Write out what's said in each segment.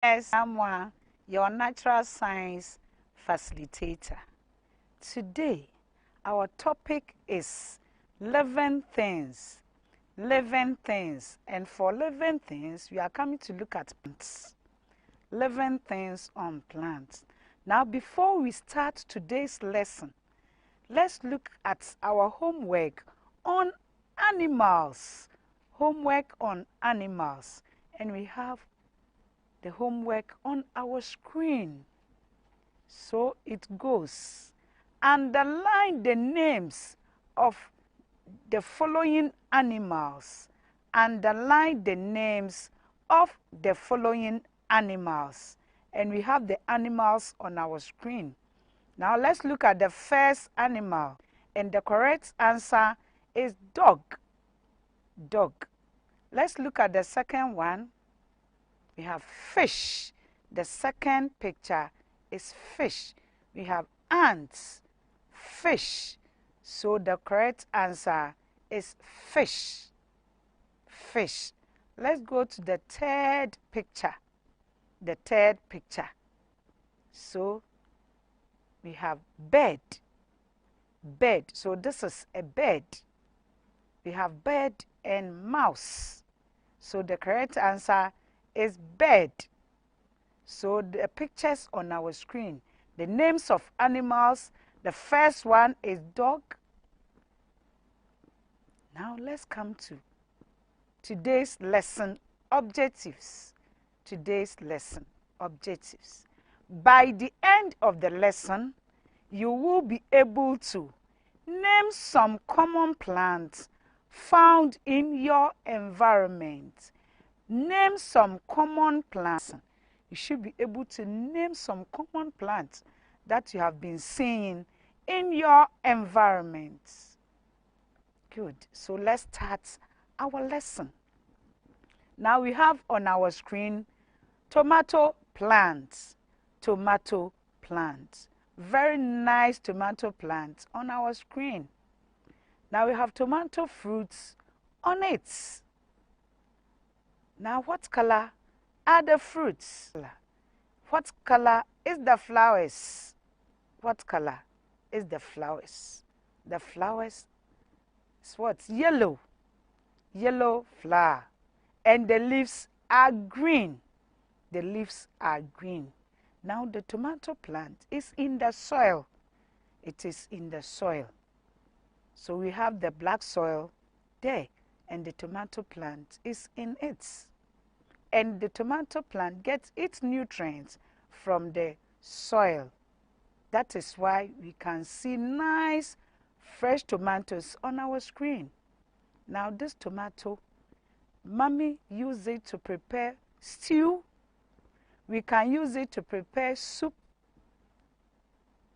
Yes, I'm your natural science facilitator. Today, our topic is living things. Living things. And for living things, we are coming to look at plants. Living things on plants. Now, before we start today's lesson, let's look at our homework on animals. Homework on animals. And we have the homework on our screen. So it goes. Underline the names of the following animals. Underline the names of the following animals. And we have the animals on our screen. Now let's look at the first animal. And the correct answer is dog. Dog. Let's look at the second one. We have fish. The second picture is fish. We have ants. Fish. So the correct answer is fish. Fish. Let's go to the third picture. The third picture. So we have bird. Bird. So this is a bird. We have bird and mouse. So the correct answer is bird. So the pictures on our screen, the names of animals, the first one is dog. Now let's come to today's lesson objectives. Today's lesson objectives. By the end of the lesson, you will be able to name some common plants found in your environment. Name some common plants. You should be able to name some common plants that you have been seeing in your environment. Good. So let's start our lesson. Now we have on our screen tomato plants. Tomato plants. Very nice tomato plants on our screen. Now we have tomato fruits on it. Now what color are the fruits? What color is the flowers? What color is the flowers? The flowers is what? Yellow. Yellow flower. And the leaves are green. The leaves are green. Now the tomato plant is in the soil. It is in the soil. So we have the black soil there, and the tomato plant is in it. And the tomato plant gets its nutrients from the soil. That is why we can see nice fresh tomatoes on our screen. Now this tomato, mommy used it to prepare stew. We can use it to prepare soup,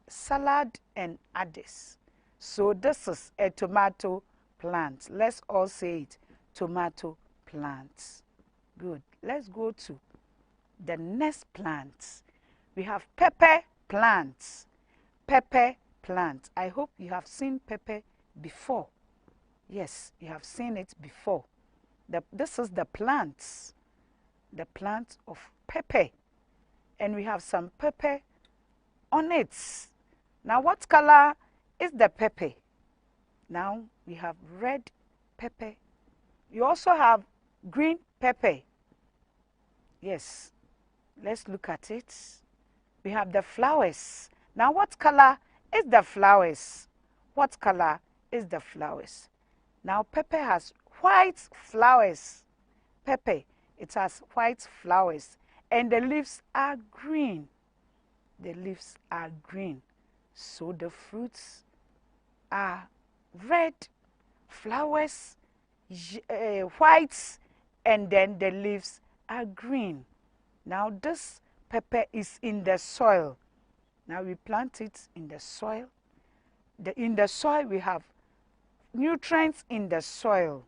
salad, and others. So this is a tomato plant. Let's all say it, tomato plant. Good. Let's go to the next plant. We have pepper plants. Pepper plant. I hope you have seen pepper before. Yes, you have seen it before. This is the plants. The plant of pepper. And we have some pepper on it. Now what color is the pepper? Now we have red pepper. You also have green pepper. Yes, let's look at it. We have the flowers. Now what color is the flowers? What color is the flowers? Now pepper has white flowers. Pepper, it has white flowers. And the leaves are green. The leaves are green. So the fruits are red, flowers, white, and then the leaves are green. Now this pepper is in the soil. Now we plant it in the soil. In the soil we have nutrients in the soil,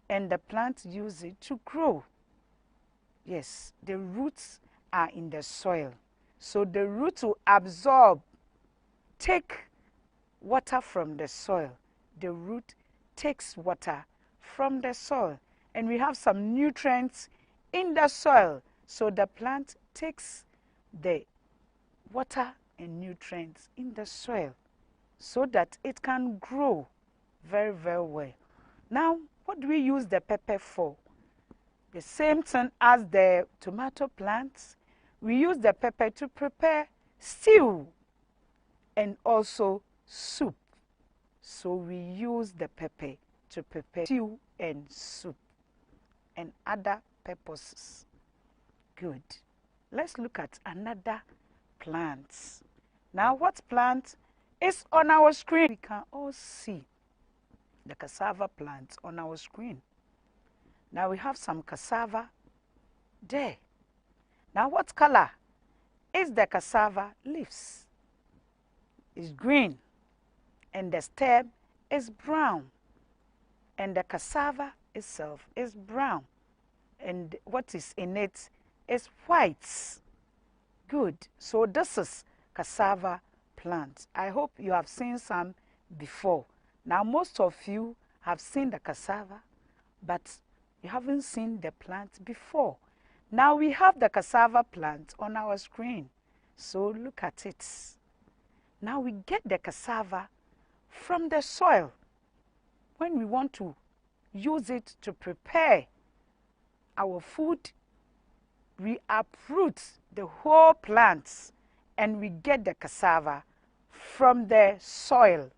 and the plant use it to grow. Yes, the roots are in the soil. So the roots will absorb, take water from the soil. The root takes water from the soil. And we have some nutrients in the soil. So the plant takes the water and nutrients in the soil so that it can grow very, very well. Now, what do we use the pepper for? The same thing as the tomato plants. We use the pepper to prepare stew and also soup. So we use the pepper to prepare stew and soup and other purposes. Good. Let's look at another plant. Now, what plant is on our screen? We can all see the cassava plant on our screen. Now we have some cassava there. Now, what color is the cassava leaves? It's green, and the stem is brown, and the cassava itself is brown, and what is in it is white. Good. So this is cassava plant. I hope you have seen some before. Now, most of you have seen the cassava, but you haven't seen the plant before. Now we have the cassava plant on our screen. So look at it. Now we get the cassava from the soil. When we want to use it to prepare our food, we uproot the whole plant and we get the cassava from the soil.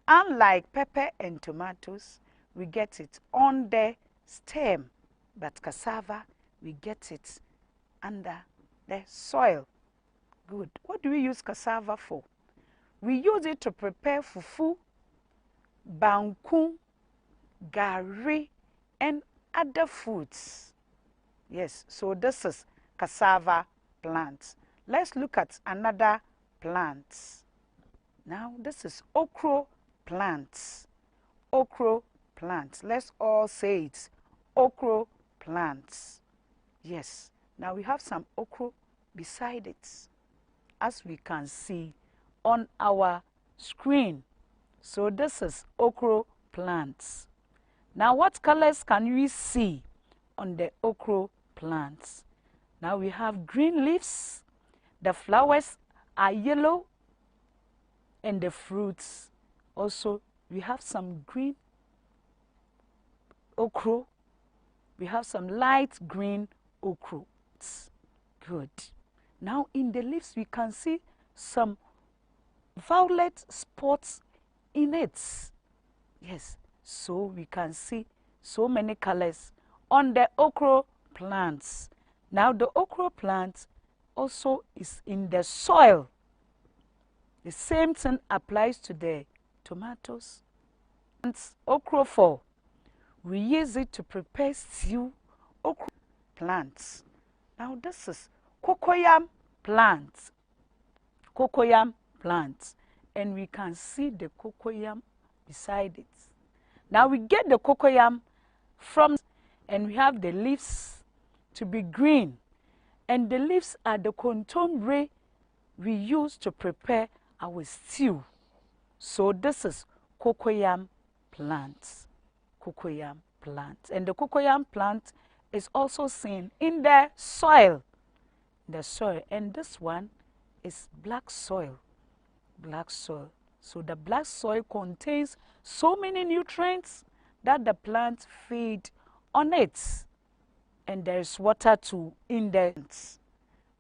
Unlike pepper and tomatoes, we get it on the stem, but cassava, we get it under the soil. Good. What do we use cassava for? We use it to prepare fufu, banku, gari, and other foods. Yes, so this is cassava plant. Let's look at another plant. Now, this is okra plant. Okra plant. Let's all say it. Okra plants. Yes. Now we have some okra beside it, as we can see on our screen. So this is okra plants. Now, what colors can we see on the okra plants? Now we have green leaves. The flowers are yellow, and the fruits also, we have some green okra. We have some light green okra. Good. Now in the leaves we can see some violet spots in it. Yes, so we can see so many colors on the okra plants. Now the okra plant also is in the soil. The same thing applies to the tomatoes. And okra for, we use it to prepare stew. Okra plants. Now this is cocoyam plant. Cocoyam plant. And we can see the cocoyam beside it. Now we get the cocoyam from, and we have the leaves to be green. And the leaves are the contombre we use to prepare our stew. So this is cocoyam plant. Cocoyam plant. And the cocoyam plant is also seen in the soil. The soil. And this one is black soil. Black soil. So the black soil contains so many nutrients that the plant feed on it. And there is water too in the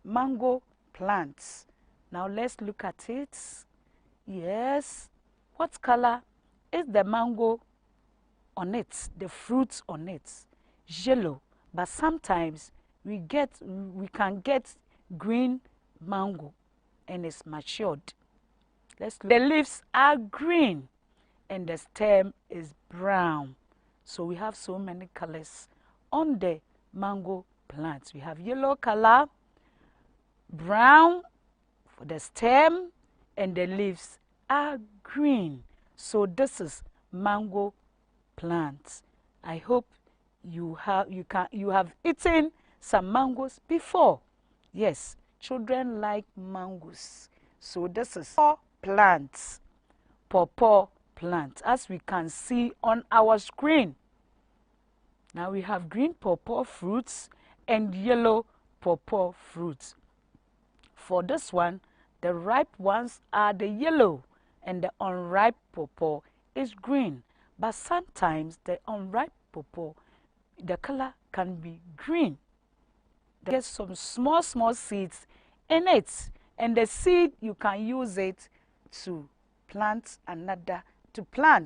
mango plants. Now let's look at it. Yes. What color is the mango on it? The fruits on it? Yellow. But sometimes we can get green mango and it's matured. The leaves are green and the stem is brown. So we have so many colors on the mango plants. We have yellow color, brown for the stem, and the leaves are green. So this is mango plants. I hope you have eaten some mangoes before. Yes, children like mangoes. So this is plants, pawpaw plant, as we can see on our screen. Now we have green pawpaw fruits and yellow pawpaw fruits. For this one, the ripe ones are the yellow and the unripe pawpaw is green. But sometimes the unripe pawpaw, the color can be green. There's some small seeds in it, and the seed you can use it to plant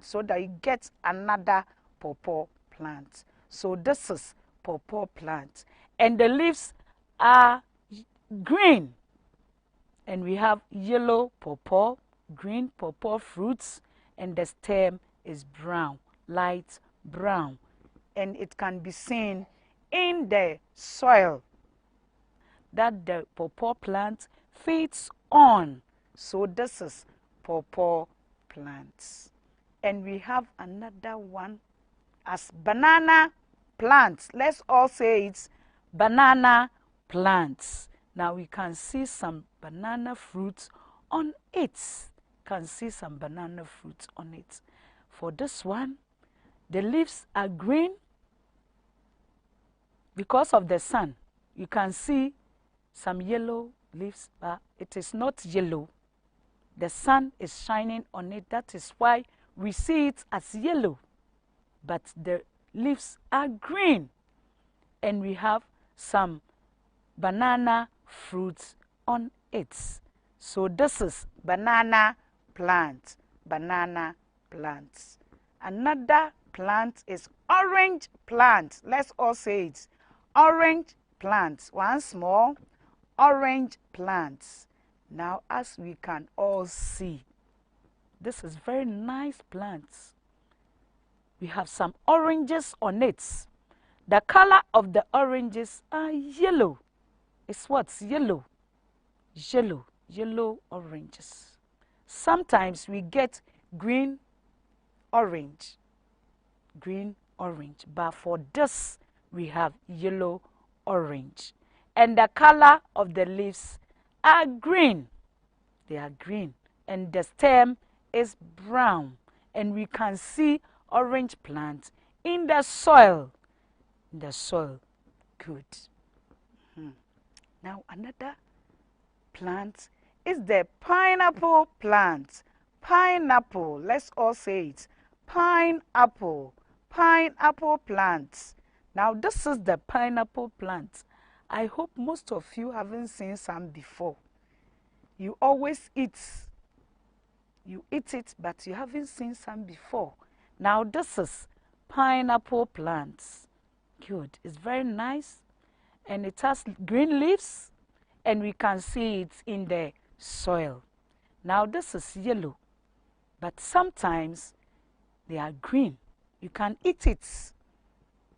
so that you get another pawpaw plant. So this is pawpaw plant, and the leaves are green, and we have yellow pawpaw, green pawpaw fruits, and the stem is brown, light brown, and it can be seen in the soil that the pawpaw plant feeds on. So this is pawpaw plants. And we have another one as banana plants. Let's all say it's banana plants. Now we can see some banana fruits on it. Can see some banana fruits on it. For this one, the leaves are green because of the sun. You can see some yellow leaves, but it is not yellow. The sun is shining on it. That is why we see it as yellow. But the leaves are green. And we have some banana fruits on it. So this is banana plant. Banana plants. Another plant is orange plant. Let's all say it. Orange plants. Once more, orange plants. Now, as we can all see, this is very nice plants. We have some oranges on it. The color of the oranges are yellow. It's what's yellow? Yellow oranges. Sometimes we get green orange, but for this we have yellow orange. And the color of the leaves are green. They are green. And the stem is brown. And we can see orange plants in the soil. Good. Now another plant is the pineapple plant. Pineapple. Let's all say it. Pineapple. Pineapple plants. Now this is the pineapple plant. I hope most of you haven't seen some before. You always eat. You eat it, but you haven't seen some before. Now this is pineapple plants. Good. It's very nice. And it has green leaves. And we can see it in the soil. Now this is yellow. But sometimes they are green. You can eat it.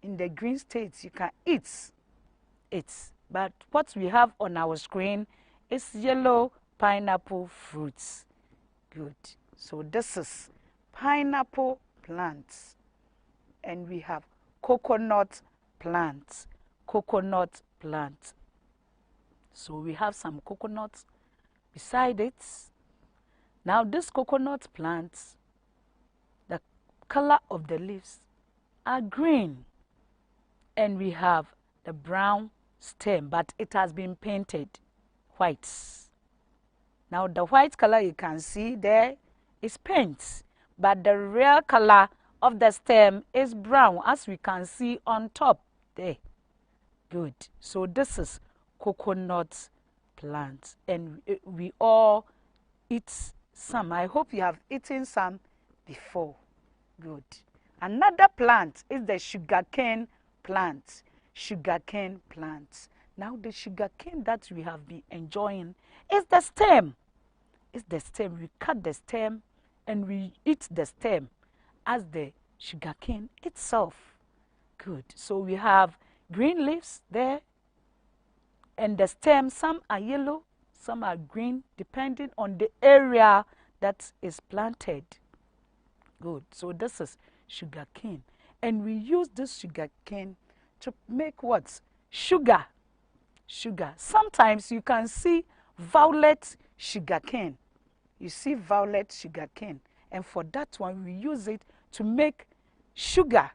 In the green states, you can eat it. But what we have on our screen is yellow pineapple fruits. Good. So this is pineapple plants. And we have coconut plants. Coconut plants. So we have some coconuts beside it. Now this coconut plant, the color of the leaves are green. And we have the brown stem, but it has been painted white. Now the white color you can see there is paint, but the real color of the stem is brown, as we can see on top there. Good. So this is coconut plant, and we all eat some. I hope you have eaten some before. Good. Another plant is the sugarcane plant. Sugarcane plant. Now the sugarcane that we have been enjoying is the stem. It's the stem. We cut the stem and we eat the stem as the sugarcane itself. Good. So we have green leaves there, and the stem, some are yellow, some are green, depending on the area that is planted. Good. So this is sugarcane. And we use this sugarcane to make what? Sugar. Sugar. Sometimes you can see violet sugarcane. You see violet sugarcane. And for that one, we use it to make sugar.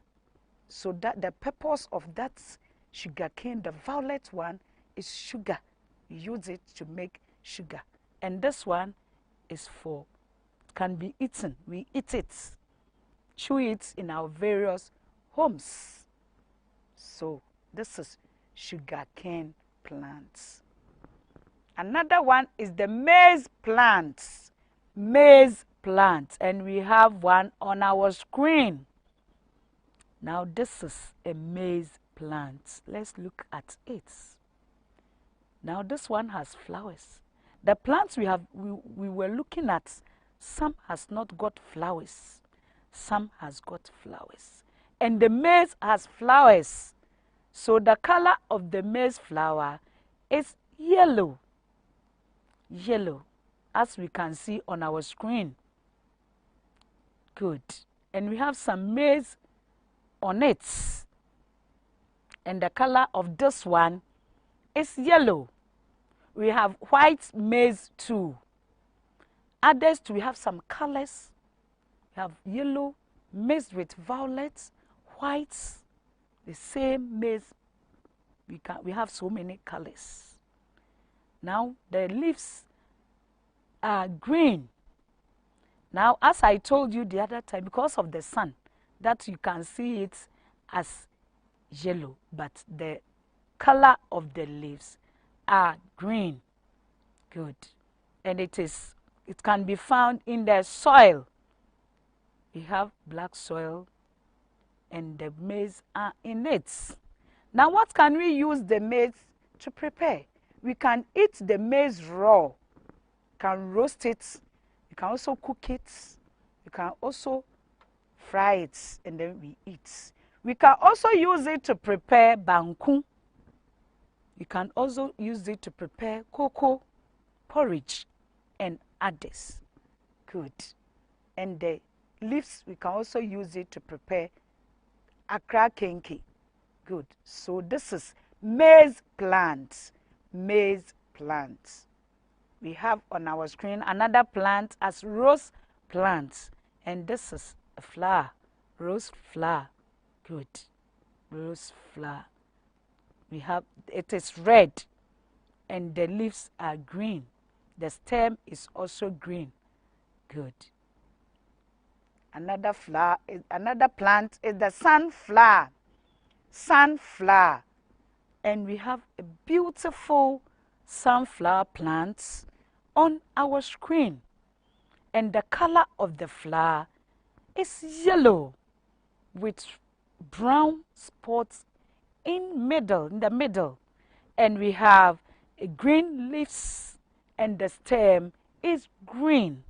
So that the purpose of that sugar cane. The violet one is sugar. We use it to make sugar. And this one is for, can be eaten. We eat it, chew it in our various homes. So this is sugar cane plants. Another one is the maize plants. Maize plants. And we have one on our screen. Now this is a maize plant. Let's look at it. Now this one has flowers. The plants we were looking at, some has not got flowers. Some has got flowers. And the maize has flowers. So the color of the maize flower is yellow. Yellow, as we can see on our screen. Good. And we have some maize on it. And the color of this one is yellow. We have white maize too. Others too, we have some colors. We have yellow mixed with violet, white, the same maize. We have so many colors. Now the leaves are green. Now, as I told you the other time, because of the sun, that you can see it as yellow, but the color of the leaves are green. Good. And it can be found in the soil. We have black soil and the maize are in it. Now, what can we use the maize to prepare? We can eat the maize raw. You can roast it. You can also cook it. You can also fry it and then we eat. We can also use it to prepare banku. You can also use it to prepare cocoa, porridge, and others. Good. And the leaves, we can also use it to prepare akra kenke. Good. So this is maize plants. Maize plants. We have on our screen another plant as rose plant. And this is a flower. Rose flower. Good. Rose flower. We have, it is red and the leaves are green. The stem is also green. Good. Another flower, another plant is the sunflower. Sunflower. And we have a beautiful sunflower plant on our screen. And the color of the flower is yellow with brown spots in the middle. And we have a green leaves and the stem is green.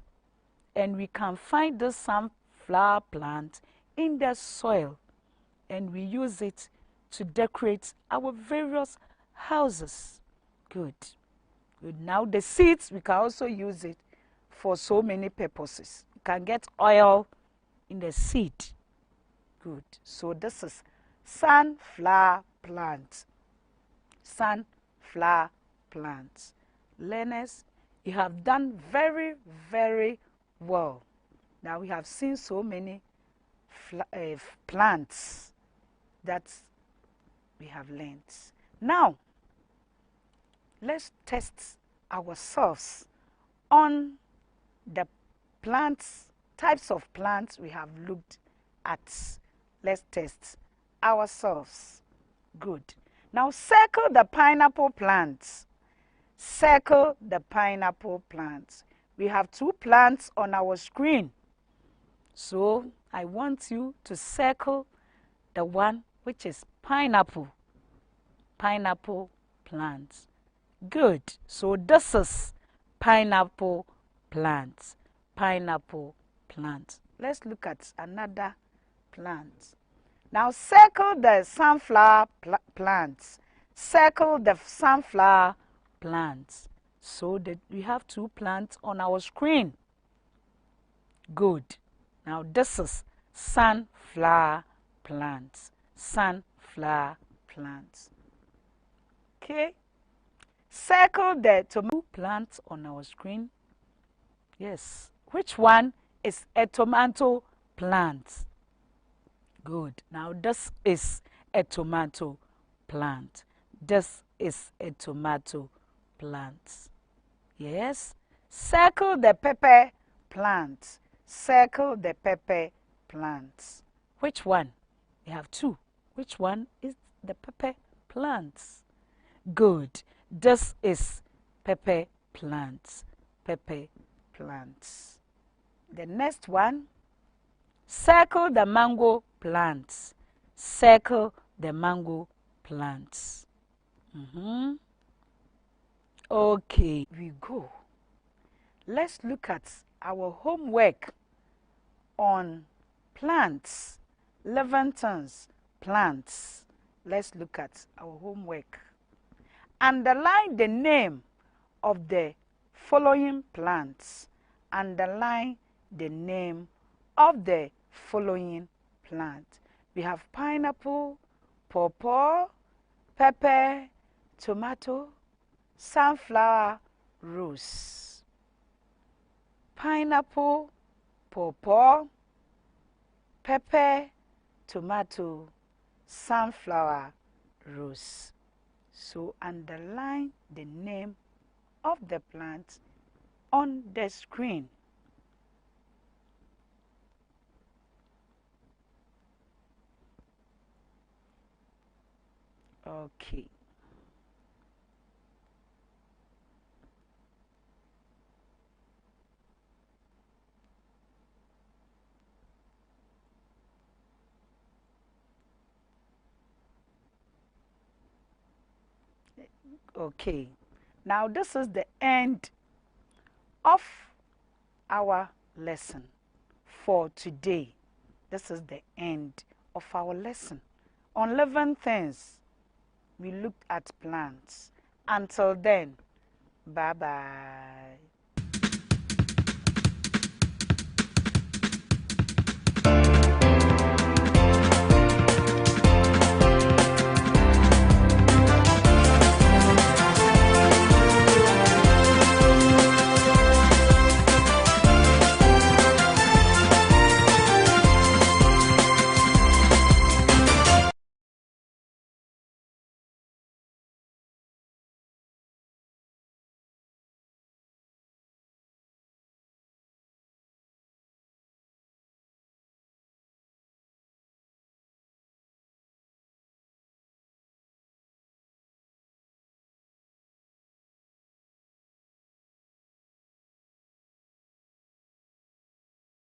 And we can find the sunflower plant in the soil. And we use it to decorate our various houses. Good. Good. Now the seeds, we can also use it for so many purposes. You can get oil in the seed. Good. So this is sunflower plant. Sunflower plant. Learners, you have done very, very well. Now we have seen so many plants that we have learned. Now, let's test ourselves on the plants, types of plants we have looked at. Let's test ourselves. Good. Now circle the pineapple plants. Circle the pineapple plants. We have two plants on our screen. So I want you to circle the one which is pineapple. Pineapple plants. Good. So this is pineapple plants. Pineapple plants. Let's look at another plant. Now circle the sunflower plants. Circle the sunflower plants. So that we have two plants on our screen. Good. Now this is sunflower plants. Sunflower plants. Okay. Circle the tomato plants on our screen. Yes. Which one is a tomato plant? Good. Now this is a tomato plant. This is a tomato plant. Yes. Circle the pepper plant. Circle the pepper plant. Which one? We have two. Which one is the pepper plant? Good. This is pepper plant. Pepper plant. The next one, circle the mango plants. Circle the mango plants. Okay, we go. Let's look at our homework on plants, living things, plants. Let's look at our homework. Underline the name of the following plants. Underline the name of the following plant. We have pineapple, pawpaw, pepper, tomato, sunflower, rose. Pineapple, pawpaw, pepper, tomato, sunflower, rose. So underline the name of the plant on the screen. Okay. Okay. Now this is the end of our lesson for today. This is the end of our lesson on living things. We looked at plants. Until then, bye-bye.